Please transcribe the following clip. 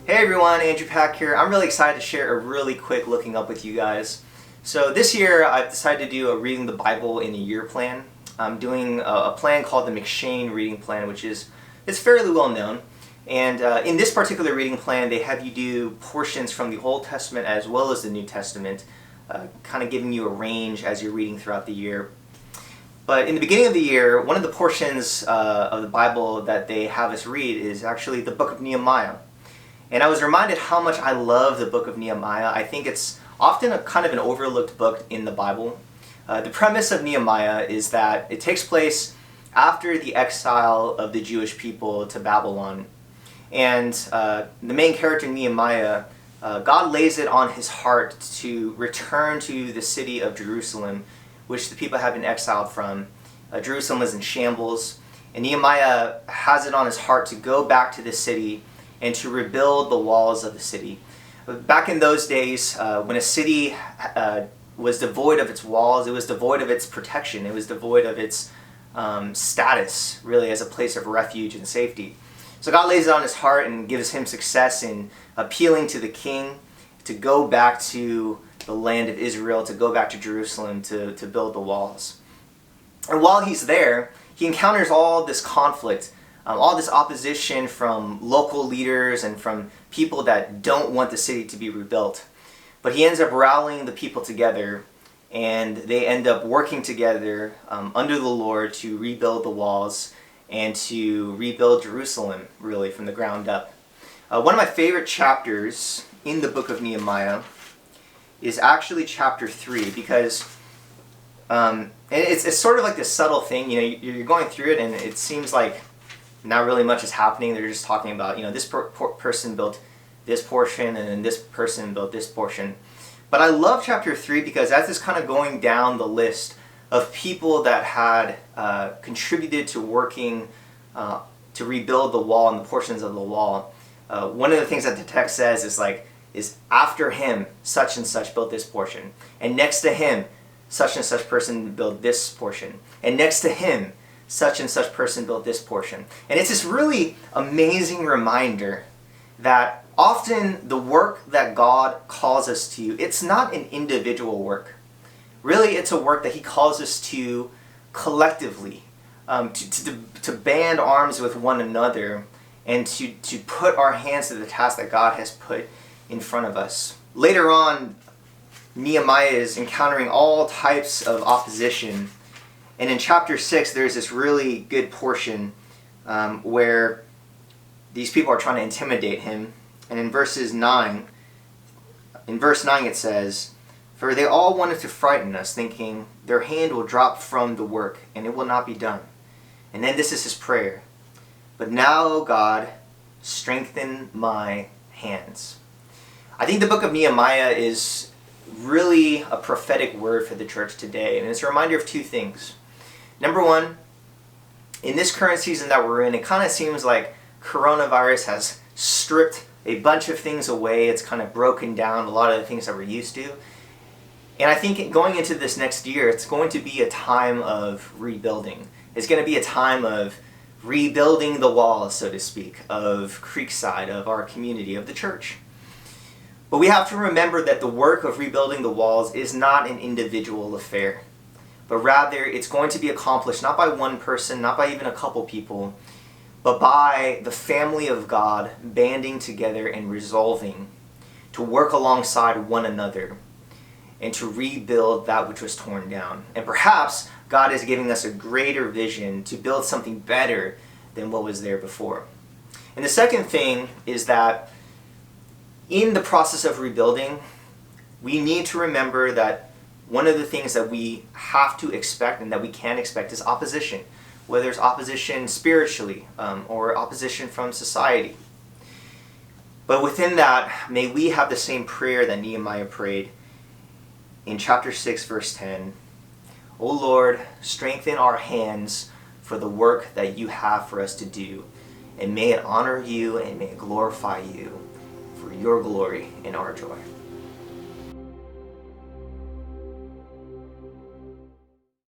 Hey everyone, Andrew Pack here. I'm really excited to share a really quick looking up with you guys. So this year I've decided to do a Reading the Bible in a Year plan. I'm doing a plan called the McShane Reading Plan, which is fairly well known. And in this particular reading plan, they have you do portions from the Old Testament as well as the New Testament, kind of giving you a range as you're reading throughout the year. But in the beginning of the year, one of the portions of the Bible that they have us read is actually the book of Nehemiah. And I was reminded how much I love the book of Nehemiah. I think it's often a kind of an overlooked book in the Bible. The premise of Nehemiah is that it takes place after the exile of the Jewish people to Babylon. And the main character, Nehemiah, God lays it on his heart to return to the city of Jerusalem, which the people have been exiled from. Jerusalem was in shambles, and Nehemiah has it on his heart to go back to the city and to rebuild the walls of the city. Back in those days, when a city was devoid of its walls, it was devoid of its protection, it was devoid of its status, really, as a place of refuge and safety. So God lays it on his heart and gives him success in appealing to the king to go back to the land of Israel, to go back to Jerusalem to build the walls. And while he's there, he encounters all this conflict, all this opposition from local leaders and from people that don't want the city to be rebuilt. But he ends up rallying the people together, and they end up working together under the Lord to rebuild the walls and to rebuild Jerusalem, really, from the ground up. One of my favorite chapters in the book of Nehemiah is actually chapter 3, because and it's sort of like this subtle thing. You know, you're going through it and it seems like not really much is happening. They're just talking about, this person built this portion and then this person built this portion. But I love chapter 3 because as it's kind of going down the list of people that had contributed to working to rebuild the wall and the portions of the wall, one of the things that the text says is after him, such and such built this portion. And next to him, such and such person built this portion. And next to him, such and such person built this portion. And it's this really amazing reminder that often the work that God calls us to, it's not an individual work. Really, it's a work that he calls us to collectively, to band arms with one another and to put our hands to the task that God has put in front of us. Later on, Nehemiah is encountering all types of opposition. And in chapter 6, there's this really good portion where these people are trying to intimidate him. And in verse 9 it says, "For they all wanted to frighten us, thinking their hand will drop from the work and it will not be done." And then this is his prayer. "But now, O God, strengthen my hands." I think the book of Nehemiah is really a prophetic word for the church today. And it's a reminder of two things. Number one, in this current season that we're in, it kind of seems like coronavirus has stripped a bunch of things away. It's kind of broken down a lot of the things that we're used to. And I think going into this next year, it's going to be a time of rebuilding. It's going to be a time of rebuilding the walls, so to speak, of Creekside, of our community, of the church. But we have to remember that the work of rebuilding the walls is not an individual affair, but rather it's going to be accomplished not by one person, not by even a couple people, but by the family of God banding together and resolving to work alongside one another and to rebuild that which was torn down. And perhaps God is giving us a greater vision to build something better than what was there before. And the second thing is that in the process of rebuilding, we need to remember that one of the things that we have to expect and that we can expect is opposition, whether it's opposition spiritually or opposition from society. But within that, may we have the same prayer that Nehemiah prayed in chapter 6, verse 10. "O Lord, strengthen our hands for the work that you have for us to do, and may it honor you and may it glorify you for your glory and our joy."